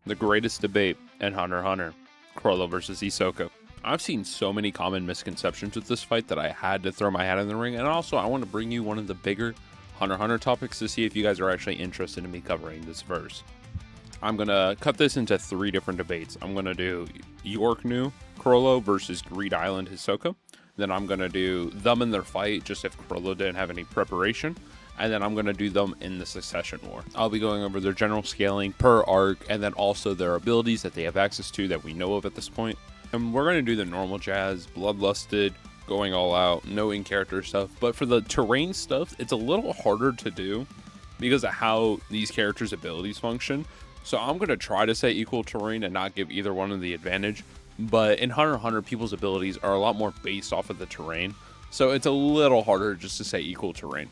the greatest debate in Hunter x Hunter, Chrollo versus Hisoka. I've seen so many common misconceptions with this fight that I had to throw my hat in the ring, and also I want to bring you one of the bigger Hunter x Hunter topics to see if you guys are actually interested in me covering this verse. I'm going to cut this into 3 different debates. I'm going to do Yorknew Chrollo versus Greed Island Hisoka. Then I'm going to do them in their fight, just if Chrollo didn't have any preparation. And then I'm going to do them in the Succession War. I'll be going over their general scaling per arc, and then also their abilities that they have access to that we know of at this point. And we're going to do the normal jazz, bloodlusted, going all out, no in-character stuff. But for the terrain stuff, it's a little harder to do because of how these characters' abilities function. So I'm going to try to say equal terrain and not give either one of the advantage. But in Hunter x Hunter, people's abilities are a lot more based off of the terrain. So it's a little harder just to say equal terrain.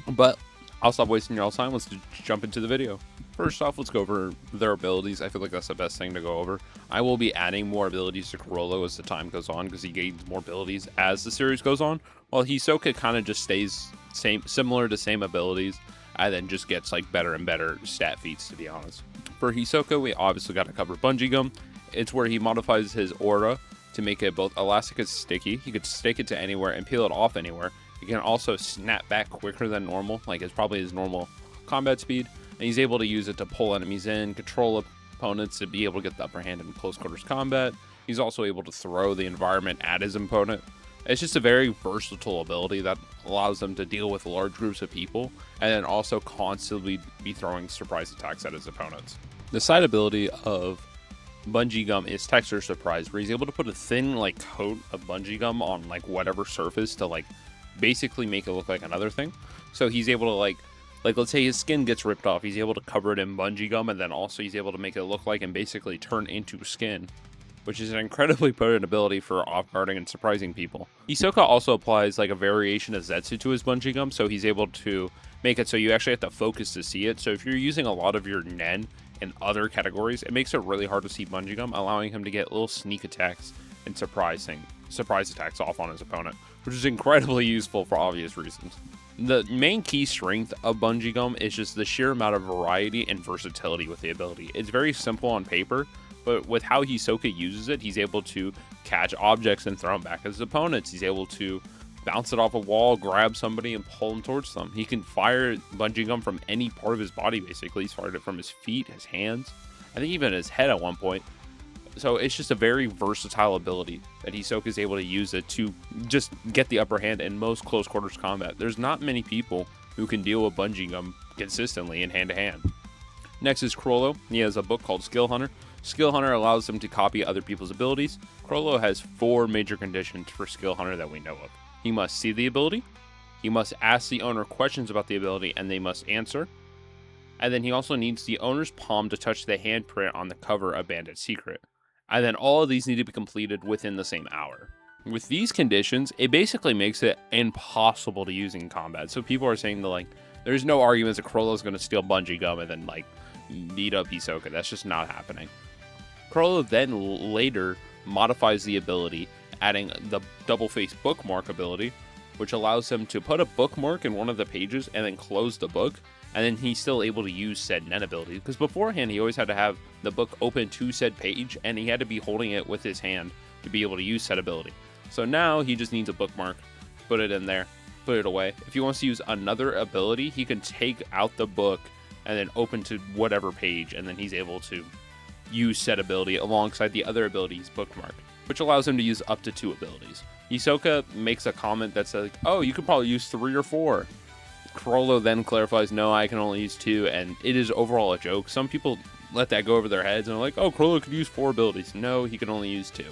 But I'll stop wasting y'all's time. Let's jump into the video. First off, let's go over their abilities. I feel like that's the best thing to go over. I will be adding more abilities to Chrollo as the time goes on because he gains more abilities as the series goes on, while Hisoka kind of just stays similar to same abilities, and then just gets like better and better stat feats, to be honest. For Hisoka, we obviously got to cover Bungee Gum. It's where he modifies his aura to make it both elastic and sticky. He could stick it to anywhere and peel it off anywhere. He can also snap back quicker than normal, like it's probably his normal combat speed. And he's able to use it to pull enemies in, control opponents to be able to get the upper hand in close quarters combat. He's also able to throw the environment at his opponent. It's just a very versatile ability that allows him to deal with large groups of people and then also constantly be throwing surprise attacks at his opponents. The side ability of Bungee Gum is Texture Surprise, where he's able to put a thin like coat of Bungee Gum on like whatever surface to like basically make it look like another thing. So he's able to like let's say his skin gets ripped off, he's able to cover it in Bungee Gum, and then also he's able to make it look like and basically turn into skin, which is an incredibly potent ability for off-guarding and surprising people. Hisoka also applies like a variation of Zetsu to his Bungee Gum, so he's able to make it so you actually have to focus to see it. So if you're using a lot of your Nen in other categories, it makes it really hard to see Bungee Gum, allowing him to get little sneak attacks and surprise attacks off on his opponent, which is incredibly useful for obvious reasons. The main key strength of Bungee Gum is just the sheer amount of variety and versatility with the ability. It's very simple on paper, but with how Hisoka uses it, he's able to catch objects and throw them back at his opponents. He's able to bounce it off a wall, grab somebody, and pull them towards them. He can fire Bungee Gum from any part of his body, basically. He's fired it from his feet, his hands, I think even his head at one point. So it's just a very versatile ability that Hisoka is able to use it to just get the upper hand in most close quarters combat. There's not many people who can deal with Bungee Gum consistently in hand-to-hand. Next is Chrollo. He has a book called Skill Hunter. Skill Hunter allows him to copy other people's abilities. Chrollo has 4 major conditions for Skill Hunter that we know of. He must see the ability, he must ask the owner questions about the ability and they must answer, and then he also needs the owner's palm to touch the handprint on the cover of Bandit Secret. And then all of these need to be completed within the same hour. With these conditions, it basically makes it impossible to use in combat. So people are saying that like, there's no arguments that Chrollo is going to steal Bungee Gum and then like beat up Hisoka. That's just not happening. Chrollo then later modifies the ability, adding the double face bookmark ability, which allows him to put a bookmark in one of the pages and then close the book. And then he's still able to use said Nen ability, because beforehand he always had to have the book open to said page and he had to be holding it with his hand to be able to use said ability. So now he just needs a bookmark, put it in there, put it away. If he wants to use another ability, he can take out the book and then open to whatever page, and then he's able to use said ability alongside the other abilities bookmarked, which allows him to use up to 2 abilities. Hisoka makes a comment that's like, oh, you could probably use 3 or 4. Chrollo then clarifies, no, I can only use 2, and it is overall a joke. Some people let that go over their heads and are like, oh, Chrollo could use 4 abilities. No, he can only use 2.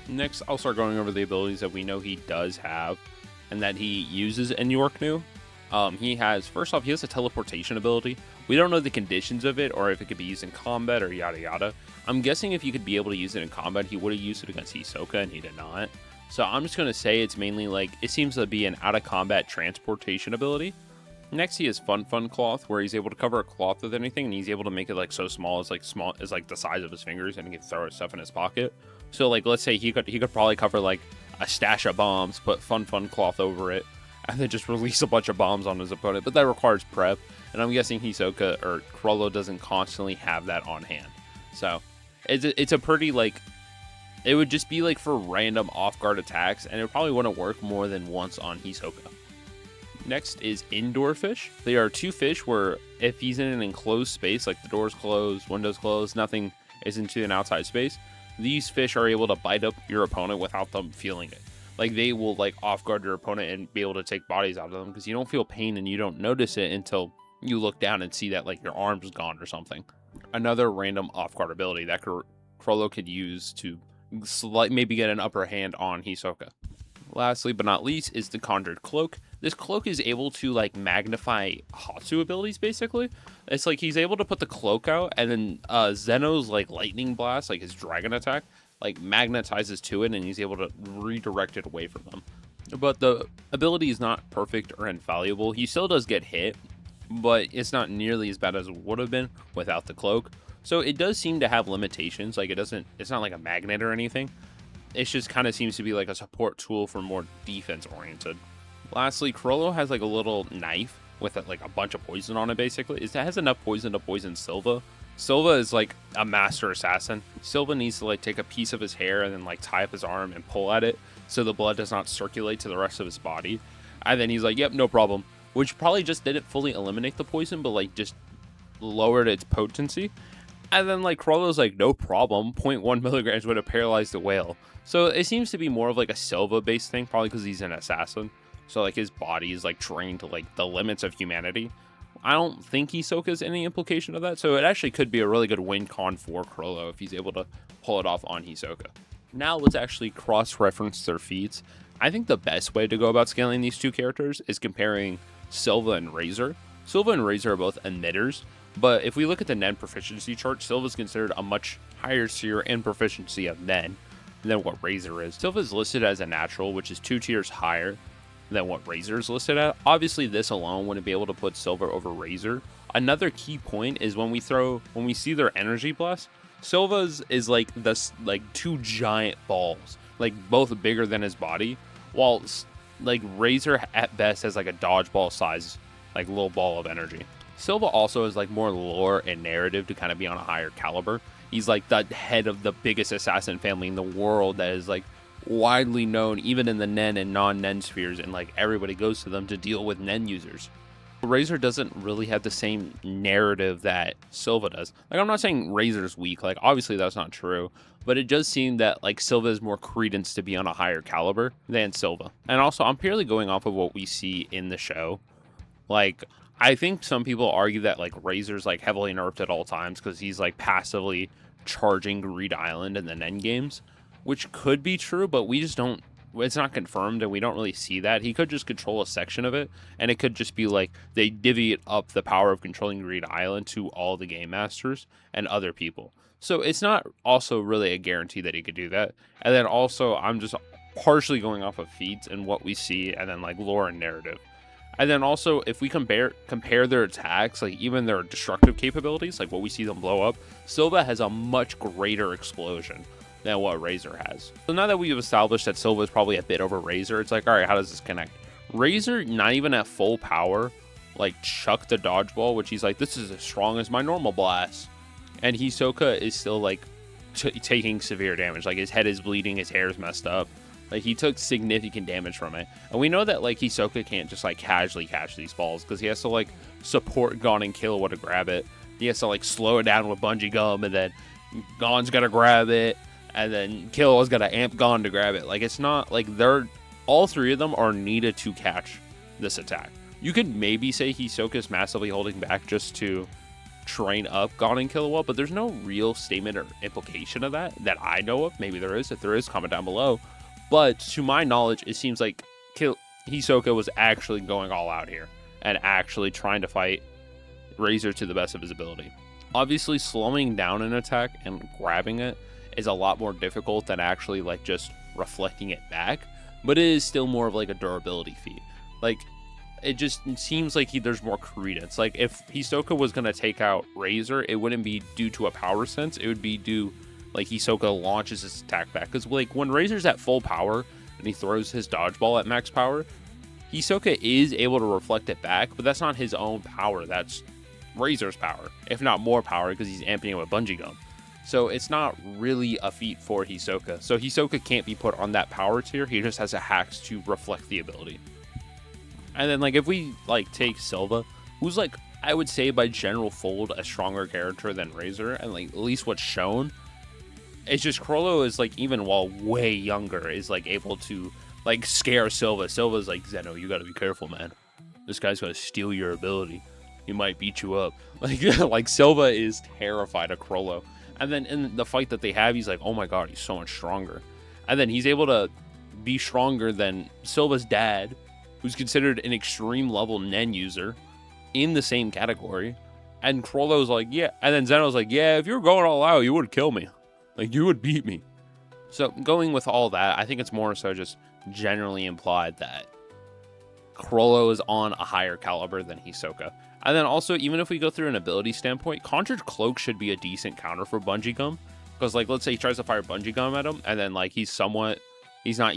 Next, I'll start going over the abilities that we know he does have and that he uses in Yorknew. First off, he has a teleportation ability. We don't know the conditions of it or if it could be used in combat or yada yada. I'm guessing if he could be able to use it in combat, he would have used it against Hisoka, and he did not. So I'm just going to say it's mainly like, it seems to be an out-of-combat transportation ability. Next, he has Fun Cloth, where he's able to cover a cloth with anything, and he's able to make it like so small as like the size of his fingers, and he can throw stuff in his pocket. So like, let's say he could probably cover like a stash of bombs, put Fun Cloth over it, and then just release a bunch of bombs on his opponent. But that requires prep, and I'm guessing Hisoka or Chrollo doesn't constantly have that on hand. So it's a pretty like, it would just be like for random off guard attacks, and it probably wouldn't work more than once on Hisoka. Next is indoor fish. They are 2 fish where if he's in an enclosed space, like the doors closed, windows closed, nothing is into an outside space, these fish are able to bite up your opponent without them feeling it. Like they will like off guard your opponent and be able to take bodies out of them because you don't feel pain and you don't notice it until you look down and see that like your arm's gone or something. Another random off guard ability that Chrollo could use to maybe get an upper hand on Hisoka. Lastly, but not least, is the Conjured Cloak. This cloak is able to like magnify Hatsu abilities, basically. It's like he's able to put the cloak out, and then Zeno's like lightning blast, like his dragon attack, like magnetizes to it, and he's able to redirect it away from them. But the ability is not perfect or infallible. He still does get hit, but it's not nearly as bad as it would have been without the cloak. So it does seem to have limitations. Like it's not like a magnet or anything. It just kind of seems to be like a support tool for more defense oriented. Lastly, Chrollo has like a little knife with like a bunch of poison on it. Basically, it has enough poison to poison Silva. Silva is like a master assassin. Silva needs to like take a piece of his hair and then like tie up his arm and pull at it so the blood does not circulate to the rest of his body. And then he's like, yep, no problem. Which probably just didn't fully eliminate the poison, but like just lowered its potency. And then like Chrollo's like, no problem, 0.1 milligrams would have paralyzed the whale. So it seems to be more of like a Silva based thing, probably because he's an assassin. So like his body is like trained to like the limits of humanity. I don't think Hisoka's any implication of that. So it actually could be a really good win con for Chrollo if he's able to pull it off on Hisoka. Now let's actually cross-reference their feats. I think the best way to go about scaling these two characters is comparing Silva and Razor. Silva and Razor are both emitters, but if we look at the Nen proficiency chart, Silva is considered a much higher tier in proficiency of Nen than what Razor is. Silva is listed as a natural, which is 2 tiers higher than what Razor is listed at. Obviously, this alone wouldn't be able to put Silva over Razor. Another key point is when we see their energy blast, Silva's is like this, like 2 giant balls, like both bigger than his body, while like Razor at best has like a dodgeball size, like little ball of energy. Silva also is like more lore and narrative to kind of be on a higher caliber. He's like the head of the biggest assassin family in the world that is like widely known even in the Nen and non-Nen spheres, and like everybody goes to them to deal with Nen users. Razor doesn't really have the same narrative that Silva does. Like, I'm not saying Razor's weak, like obviously that's not true, but it does seem that like Silva has more credence to be on a higher caliber than Silva. And also, I'm purely going off of what we see in the show. Like, I think some people argue that like Razor's like heavily nerfed at all times because he's like passively charging Greed Island in the Nen games, which could be true, but we just don't, it's not confirmed and we don't really see that. He could just control a section of it, and it could just be like they divvy up the power of controlling Greed Island to all the game masters and other people. So it's not also really a guarantee that he could do that. And then also I'm just partially going off of feats and what we see, and then like lore and narrative. And then also, if we compare their attacks, like even their destructive capabilities, like what we see them blow up, Silva has a much greater explosion than what Razor has. So now that we've established that Silva is probably a bit over Razor, it's like, all right, how does this connect? Razor, not even at full power, like chuck the dodgeball, which he's like, this is as strong as my normal blast. And Hisoka is still like taking severe damage. Like his head is bleeding, his hair is messed up. Like he took significant damage from it. And we know that like Hisoka can't just like casually catch these balls because he has to like support Gon and Killua to grab it. He has to like slow it down with bungee gum, and then Gon's gotta grab it, and then Killua's gotta amp Gon to grab it. Like it's not like all 3 of them are needed to catch this attack. You could maybe say Hisoka's massively holding back just to train up Gon and Killua, but there's no real statement or implication of that I know of. Maybe there is. If there is, comment down below. But to my knowledge, it seems like Hisoka was actually going all out here and actually trying to fight Razor to the best of his ability. Obviously, slowing down an attack and grabbing it is a lot more difficult than actually like just reflecting it back, but it is still more of like a durability feat. Like it just seems like there's more credence. Like if Hisoka was going to take out Razor, it wouldn't be due to a power sense. It would be due like Hisoka launches his attack back. Because like when Razor's at full power and he throws his dodgeball at max power, Hisoka is able to reflect it back, but that's not his own power. That's Razor's power, if not more power, because he's amping it with bungee gum. So it's not really a feat for Hisoka. So Hisoka can't be put on that power tier. He just has a hacks to reflect the ability. And then like if we like take Silva, who's like I would say by general fold a stronger character than Razor, and like at least what's shown, it's just Chrollo is like even while way younger is like able to like scare Silva. Silva's like, Zeno, you gotta be careful, man. This guy's gonna steal your ability. He might beat you up. Like Silva is terrified of Chrollo. And then in the fight that they have, he's like, oh my god, he's so much stronger. And then he's able to be stronger than Silva's dad, who's considered an extreme level Nen user in the same category. And Chrollo's like, yeah. And then Zeno's like, yeah, if you were going all out, you would kill me. Like, you would beat me. So going with all that, I think it's more so just generally implied that Chrollo is on a higher caliber than Hisoka. And then also, even if we go through an ability standpoint, Conjured Cloak should be a decent counter for Bungee Gum. Because, like, let's say he tries to fire Bungee Gum at him, and then, like, he's not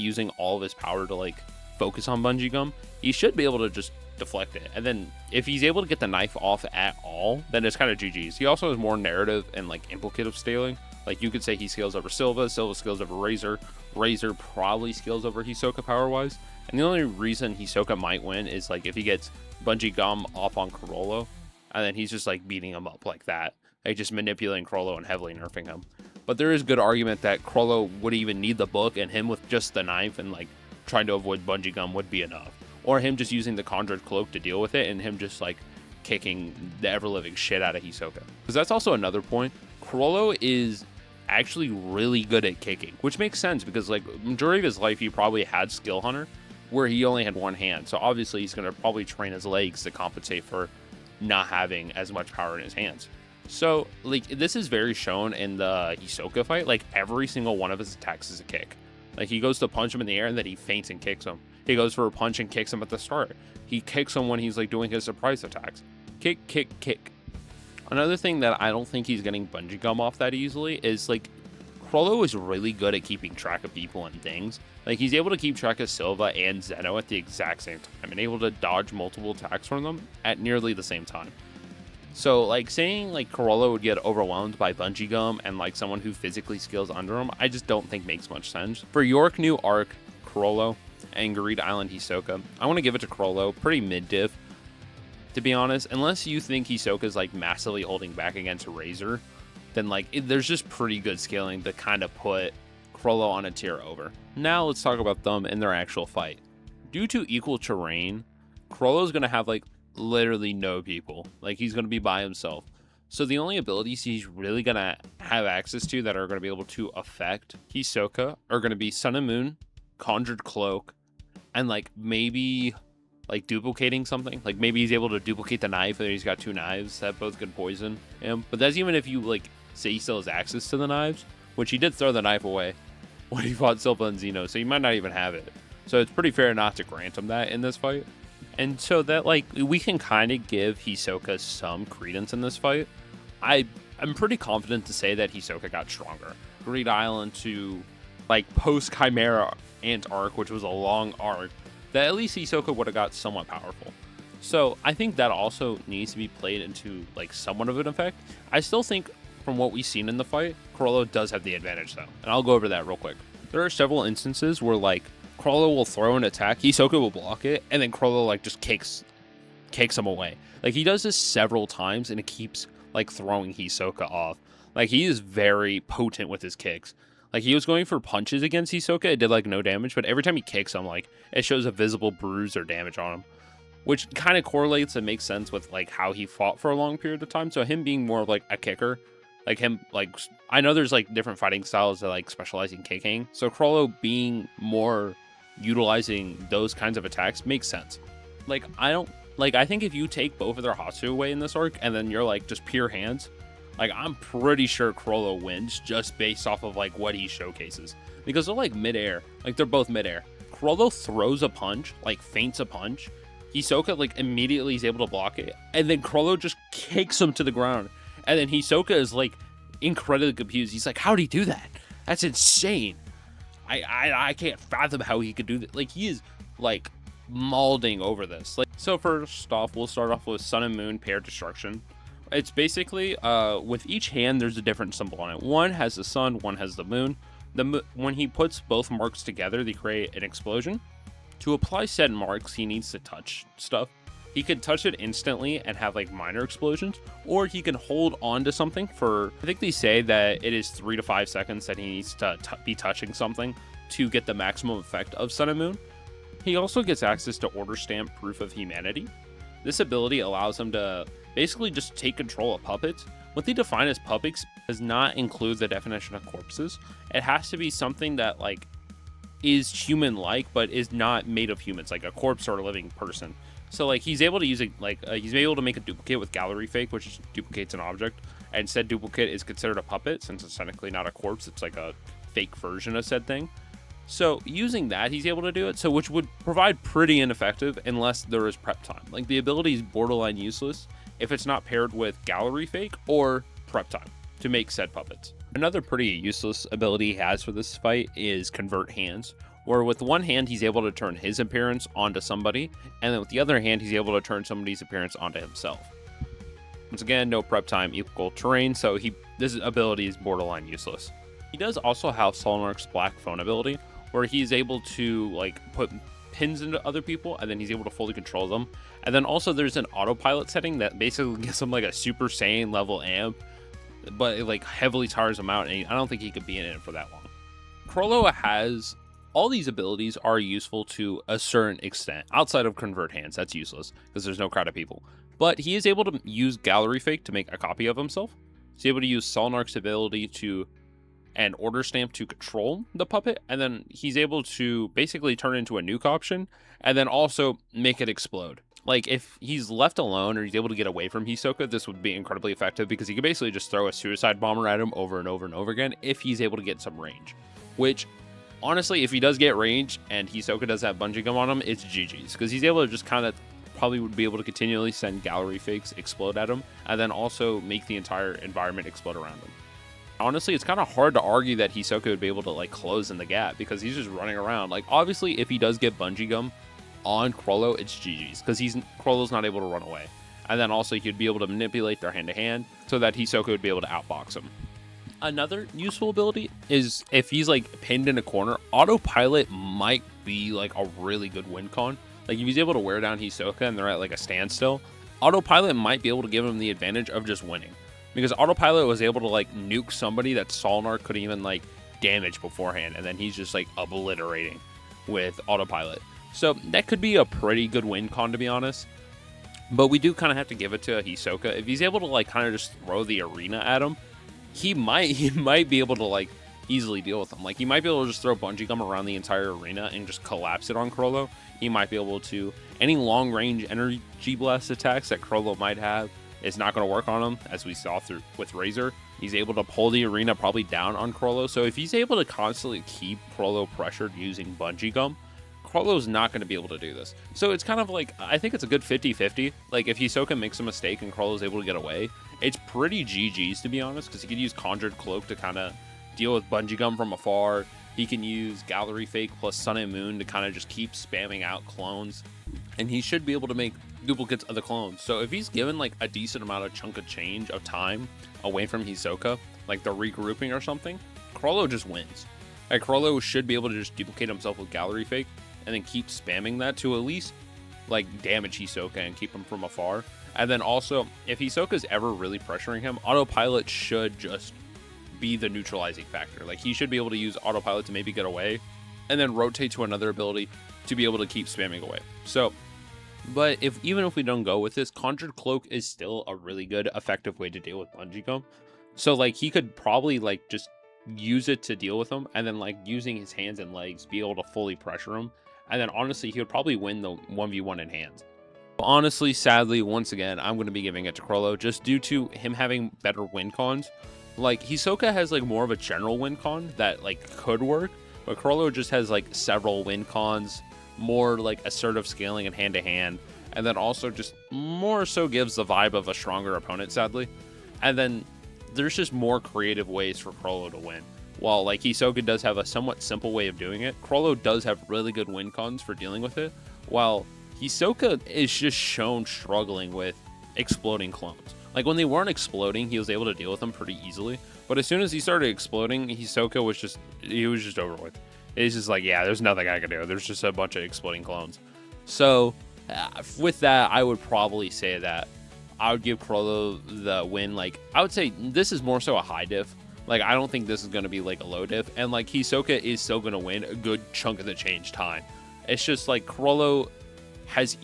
using all of his power to, like, focus on Bungee Gum. He should be able to just deflect it. And then if he's able to get the knife off at all, then it's kind of GG's. He also has more narrative and, like, implicative scaling. Like, you could say he scales over Silva scales over Razor. Razor probably scales over Hisoka power-wise. And the only reason Hisoka might win is, like, if he gets Bungee Gum off on Chrollo, and then he's just, like, beating him up like that. Like, just manipulating Chrollo and heavily nerfing him. But there is good argument that Chrollo would even need the book, and him with just the knife and, like, trying to avoid Bungee Gum would be enough. Or him just using the Conjured Cloak to deal with it, and him just, like, kicking the ever-living shit out of Hisoka. Because that's also another point. Chrollo is actually really good at kicking, which makes sense because, like, majority of his life he probably had Skill Hunter, where he only had one hand. So obviously he's going to probably train his legs to compensate for not having as much power in his hands. So, like, this is very shown in the Hisoka fight. Like, every single one of his attacks is a kick. Like, he goes to punch him in the air and then he feints and kicks him. He goes for a punch and kicks him at the start. He kicks him when he's, like, doing his surprise attacks. Kick, kick, kick. Another thing that I don't think he's getting Bungee Gum off that easily is, like, Chrollo is really good at keeping track of people and things. Like, he's able to keep track of Silva and Zeno at the exact same time and able to dodge multiple attacks from them at nearly the same time. So, like, saying, like, Chrollo would get overwhelmed by Bungee Gum and, like, someone who physically skills under him, I just don't think makes much sense. For Yorknew Arc, Chrollo, and Greed Island Hisoka, I want to give it to Chrollo. Pretty mid-diff, to be honest. Unless you think Hisoka's, like, massively holding back against Razor, then, like, there's just pretty good scaling to kind of put Chrollo on a tier over. Now let's talk about them in their actual fight. Due to equal terrain, Chrollo's going to have, like, literally no people. Like, he's going to be by himself. So the only abilities he's really going to have access to that are going to be able to affect Hisoka are going to be Sun and Moon, Conjured Cloak, and, like, maybe, like, duplicating something. Like, maybe he's able to duplicate the knife, and he's got two knives that both can poison him. But that's even if you, like, say he still has access to the knives, which he did throw the knife away when he fought Silva and Zeno, so he might not even have it. So it's pretty fair not to grant him that in this fight. And so that, like, we can kind of give Hisoka some credence in this fight. I'm pretty confident to say that Hisoka got stronger. Greed Island to, like, post-Chimera Ant arc, which was a long arc, that at least Hisoka would have got somewhat powerful. So I think that also needs to be played into, like, somewhat of an effect. I still think, from what we've seen in the fight, Chrollo does have the advantage, though. And I'll go over that real quick. There are several instances where, like, Chrollo will throw an attack, Hisoka will block it, and then Chrollo, like, just kicks him away. Like, he does this several times, and it keeps, like, throwing Hisoka off. Like, he is very potent with his kicks. Like, he was going for punches against Hisoka, it did, like, no damage, but every time he kicks him, like, it shows a visible bruise or damage on him. Which kind of correlates and makes sense with, like, how he fought for a long period of time. So him being more of, like, a kicker, like him, like, I know there's, like, different fighting styles that, like, specialize in kicking. So Chrollo being more utilizing those kinds of attacks makes sense. Like, I think if you take both of their Hatsu away in this arc and then you're, like, just pure hands, like, I'm pretty sure Chrollo wins just based off of, like, what he showcases. Because they're, like, midair. Like, they're both midair. Chrollo throws a punch, like, feints a punch. Hisoka, like, immediately is able to block it. And then Chrollo just kicks him to the ground. And then Hisoka is, like, incredibly confused. He's like, how'd he do that? That's insane. I can't fathom how he could do that. Like, he is, like, mauling over this. Like, so first off, we'll start off with Sun and Moon pair destruction, It's basically with each hand there's a different symbol on it. One has the sun, one has the moon. When he puts both marks together, they create an explosion. To apply said marks, he needs to touch stuff. He could touch it instantly and have like minor explosions, or he can hold on to something for, I think they say that it is 3 to 5 seconds that he needs to be touching something to get the maximum effect of Sun and Moon. He also gets access to Order Stamp Proof of Humanity. This ability allows him to basically just take control of puppets. What they define as puppets does not include the definition of corpses. It has to be something that like is human-like but is not made of humans, like a corpse or a living person. So like he's able to use it, he's able to make a duplicate with gallery fake, which duplicates an object, and said duplicate is considered a puppet since it's technically not a corpse, it's like a fake version of said thing. So using that, he's able to do it, so which would provide pretty ineffective unless there is prep time. Like the ability is borderline useless if it's not paired with gallery fake or prep time to make said puppets. Another pretty useless ability he has for this fight is convert hands, where with one hand he's able to turn his appearance onto somebody, and then with the other hand he's able to turn somebody's appearance onto himself. Once again, no prep time, equal terrain, so this ability is borderline useless. He does also have Solnarch's Black Phone ability, where he's able to like put pins into other people and then he's able to fully control them. And then also there's an autopilot setting that basically gives him like a Super Saiyan level amp, but it like heavily tires him out, and I don't think he could be in it for that long. Chrollo has all these abilities are useful to a certain extent. Outside of convert hands, that's useless because there's no crowd of people. But he is able to use gallery fake to make a copy of himself. He's able to use Solnarch's ability and Order Stamp to control the puppet, and then he's able to basically turn into a nuke option and then also make it explode. Like if he's left alone or he's able to get away from Hisoka, this would be incredibly effective because he could basically just throw a suicide bomber at him over and over and over again if he's able to get some range. Which, honestly, if he does get range and Hisoka does have bungee gum on him, it's GG's because he's able to just kind of probably would be able to continually send gallery fakes explode at him and then also make the entire environment explode around him. Honestly, it's kind of hard to argue that Hisoka would be able to like close in the gap because he's just running around. Like obviously, if he does get bungee gum on Chrollo, it's GG's because Chrollo's not able to run away. And then also he'd be able to manipulate their hand-to-hand so that Hisoka would be able to outbox him. Another useful ability is if he's like pinned in a corner, autopilot might be like a really good win con. Like if he's able to wear down Hisoka and they're at like a standstill, autopilot might be able to give him the advantage of just winning. Because autopilot was able to like nuke somebody that Solnar couldn't even like damage beforehand, and then he's just like obliterating with autopilot. So that could be a pretty good win con, to be honest. But we do kind of have to give it to Hisoka. If he's able to like kind of just throw the arena at him, he might be able to like easily deal with him. Like he might be able to just throw bungee gum around the entire arena and just collapse it on Chrollo. He might be able to any long range energy blast attacks that Chrollo might have. It's not going to work on him, as we saw with Razor. He's able to pull the arena probably down on Chrollo. So if he's able to constantly keep Chrollo pressured using bungee gum, Chrollo's not going to be able to do this. So it's kind of like, I think it's a good 50-50. Like if Hisoka makes a mistake and Chrollo's able to get away, it's pretty GG's, to be honest, because he could use Conjured Cloak to kind of deal with bungee gum from afar. He can use Gallery Fake plus Sun and Moon to kind of just keep spamming out clones. And he should be able to make duplicates of the clones. So if he's given like a decent amount of chunk of change of time away from Hisoka, like the regrouping or something, Chrollo just wins. Like Chrollo should be able to just duplicate himself with Gallery Fake and then keep spamming that to at least like damage Hisoka and keep him from afar. And then also, if Hisoka's ever really pressuring him, autopilot should just be the neutralizing factor. Like he should be able to use autopilot to maybe get away and then rotate to another ability to be able to keep spamming away. So, but even if we don't go with this, Conjured Cloak is still a really good, effective way to deal with bungee gum. So like he could probably like just use it to deal with him, and then like using his hands and legs be able to fully pressure him. And then honestly, he would probably win the 1v1 in hands. But honestly, sadly, once again, I'm going to be giving it to Chrollo just due to him having better win cons. Like Hisoka has like more of a general win con that like could work, but Chrollo just has like several win cons, more like assertive scaling and hand-to-hand, and then also just more so gives the vibe of a stronger opponent, sadly. And then there's just more creative ways for Chrollo to win. While like Hisoka does have a somewhat simple way of doing it, Chrollo does have really good win cons for dealing with it, while Hisoka is just shown struggling with exploding clones. Like when they weren't exploding, he was able to deal with them pretty easily. But as soon as he started exploding, Hisoka was just over with. It's just like, yeah, there's nothing I can do. There's just a bunch of exploding clones. So with that, I would probably say that I would give Chrollo the win. Like, I would say this is more so a high diff. Like, I don't think this is going to be like a low diff. And like, Hisoka is still going to win a good chunk of the change time. It's just like Chrollo has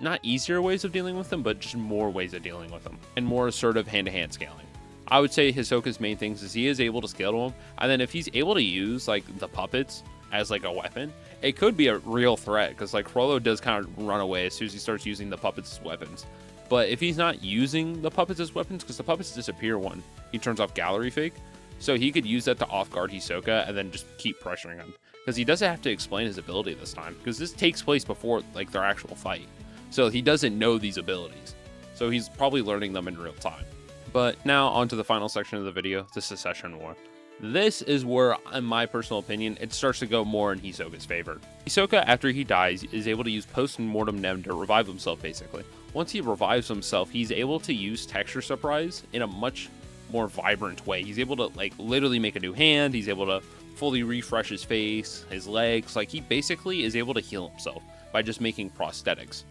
not easier ways of dealing with them, but just more ways of dealing with them and more assertive hand-to-hand scaling. I would say Hisoka's main things is he is able to scale to them. And then if he's able to use like the puppets as like a weapon, it could be a real threat, because like Chrollo does kind of run away as soon as he starts using the puppets as weapons. But if he's not using the puppets as weapons, because the puppets disappear when he turns off gallery fake, so he could use that to off guard Hisoka and then just keep pressuring him, because he doesn't have to explain his ability this time, because this takes place before like their actual fight, so he doesn't know these abilities, so he's probably learning them in real time. But now on to the final section of the video, the Secession War. This is where, in my personal opinion, it starts to go more in Hisoka's favor. Hisoka, after he dies, is able to use post-mortem Nem to revive himself, basically. Once he revives himself, he's able to use Texture Surprise in a much more vibrant way. He's able to, like, literally make a new hand. He's able to fully refresh his face, his legs. Like, he basically is able to heal himself by just making prosthetics.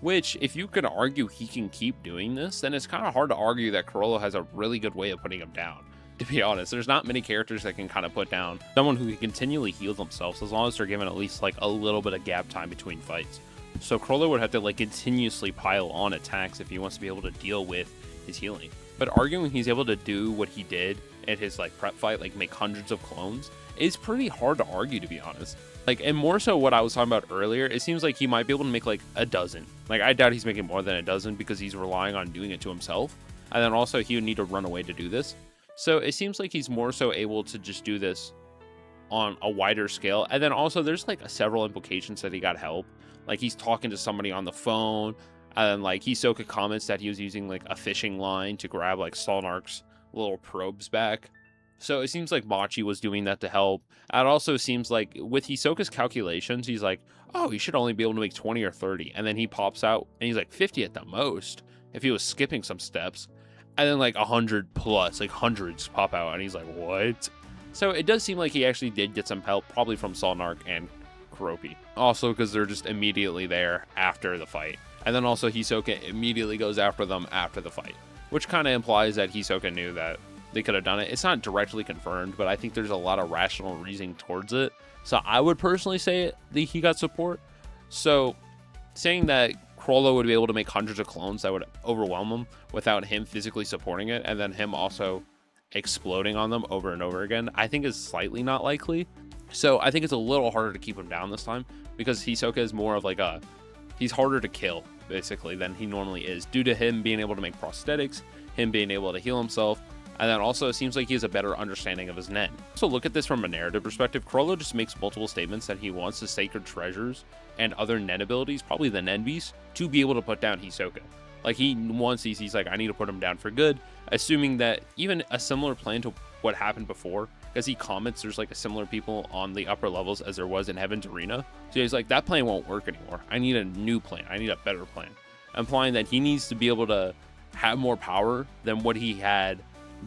Which, if you can argue he can keep doing this, then it's kind of hard to argue that Chrollo has a really good way of putting him down. To be honest, there's not many characters that can kind of put down someone who can continually heal themselves as long as they're given at least like a little bit of gap time between fights. So Chrollo would have to like continuously pile on attacks if he wants to be able to deal with his healing. But arguing he's able to do what he did at his like prep fight, like make hundreds of clones, is pretty hard to argue, to be honest. Like, and more so what I was talking about earlier, it seems like he might be able to make like a dozen. Like, I doubt he's making more than a dozen because he's relying on doing it to himself. And then also he would need to run away to do this. So it seems like he's more so able to just do this on a wider scale. And then also there's like several implications that he got help. Like he's talking to somebody on the phone, and like Hisoka comments that he was using like a fishing line to grab like Solnark's little probes back. So it seems like Machi was doing that to help. It also seems like with Hisoka's calculations, he's like, oh, he should only be able to make 20 or 30. And then he pops out and he's like 50 at the most if he was skipping some steps. And then like 100 plus, like hundreds pop out, and he's like, what? So it does seem like he actually did get some help, probably from Solnark and Kuropi. Also because they're just immediately there after the fight. And then also Hisoka immediately goes after them after the fight, which kind of implies that Hisoka knew that they could have done it. It's not directly confirmed, but I think there's a lot of rational reasoning towards it. So I would personally say that he got support. So saying that Chrollo would be able to make hundreds of clones that would overwhelm him without him physically supporting it, and then him also exploding on them over and over again, I think is slightly not likely. So I think it's a little harder to keep him down this time, because Hisoka is more of like he's harder to kill basically than he normally is, due to him being able to make prosthetics, him being able to heal himself, and then also it seems like he has a better understanding of his Nen. So look at this from a narrative perspective. Chrollo just makes multiple statements that he wants the sacred treasures and other Nen abilities, probably the Nen beast, to be able to put down Hisoka. Like he wants these, he's like, I need to put him down for good, assuming that even a similar plan to what happened before, because he comments there's like a similar people on the upper levels as there was in Heaven's Arena. So he's like, that plan won't work anymore. I need a new plan. I need a better plan. Implying that he needs to be able to have more power than what he had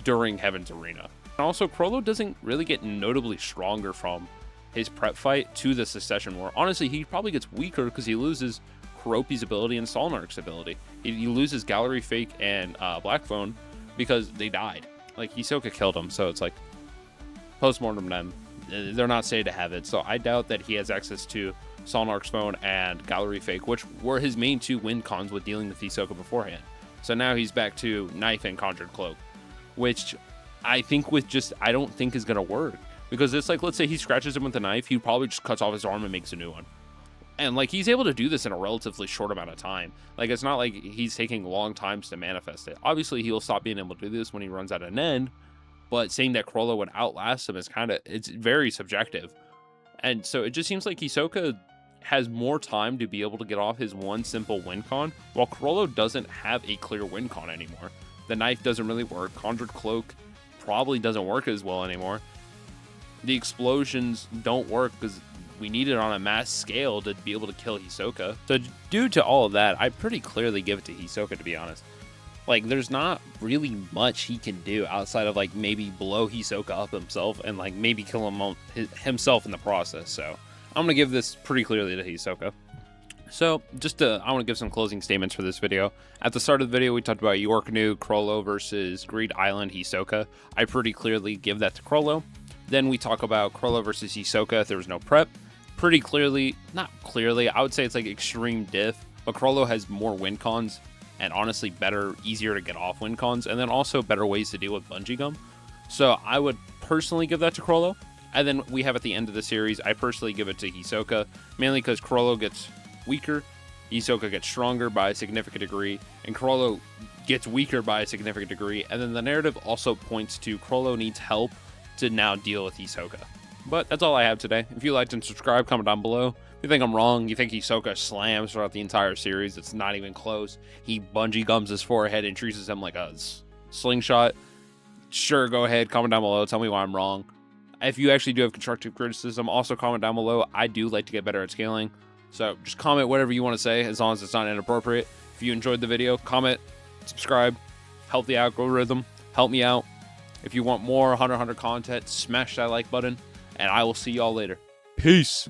during Heaven's Arena. And also Chrollo doesn't really get notably stronger from his prep fight to the Secession War. Honestly, he probably gets weaker because he loses Kuropi's ability and Solnark's ability. He loses Gallery Fake and Black Phone because they died. Like Hisoka killed him, so it's like post-mortem them. They're not said to have it, so I doubt that he has access to Solnark's Phone and Gallery Fake, which were his main two win cons with dealing with Hisoka beforehand. So now he's back to Knife and Conjured Cloak, which I think with just, I don't think is going to work. Because it's like, let's say he scratches him with a knife, he probably just cuts off his arm and makes a new one. And like, he's able to do this in a relatively short amount of time. Like, it's not like he's taking long times to manifest it. Obviously, he'll stop being able to do this when he runs out of Nen. But saying that Chrollo would outlast him is kind of, it's very subjective. And so it just seems like Hisoka has more time to be able to get off his one simple win con, while Chrollo doesn't have a clear win con anymore. The knife doesn't really work. Conjured Cloak probably doesn't work as well anymore. The explosions don't work because we need it on a mass scale to be able to kill Hisoka. So due to all of that, I pretty clearly give it to Hisoka, to be honest. Like, there's not really much he can do outside of, like, maybe blow Hisoka up himself and, like, maybe kill himself in the process. So I'm going to give this pretty clearly to Hisoka. So, I want to give some closing statements for this video. At the start of the video, we talked about Yorknew, Chrollo versus Greed Island, Hisoka. I pretty clearly give that to Chrollo. Then we talk about Chrollo versus Hisoka if there was no prep. Pretty clearly, not clearly, I would say it's like extreme diff, but Chrollo has more win cons and honestly better, easier to get off win cons, and then also better ways to deal with bungee gum. So I would personally give that to Chrollo. And then we have at the end of the series, I personally give it to Hisoka, mainly because Chrollo gets weaker, Hisoka gets stronger by a significant degree, and Chrollo gets weaker by a significant degree, and then the narrative also points to Chrollo needs help to now deal with Hisoka. But that's all I have today. If you liked and subscribe, comment down below. If you think I'm wrong, you think Hisoka slams throughout the entire series, it's not even close, he bungee gums his forehead and treats him like a slingshot, sure, go ahead, comment down below, tell me why I'm wrong. If you actually do have constructive criticism, also comment down below. I do like to get better at scaling. So just comment whatever you want to say, as long as it's not inappropriate. If you enjoyed the video, comment, subscribe, help the algorithm, help me out. If you want more Hunter x Hunter content, smash that like button, and I will see y'all later. Peace.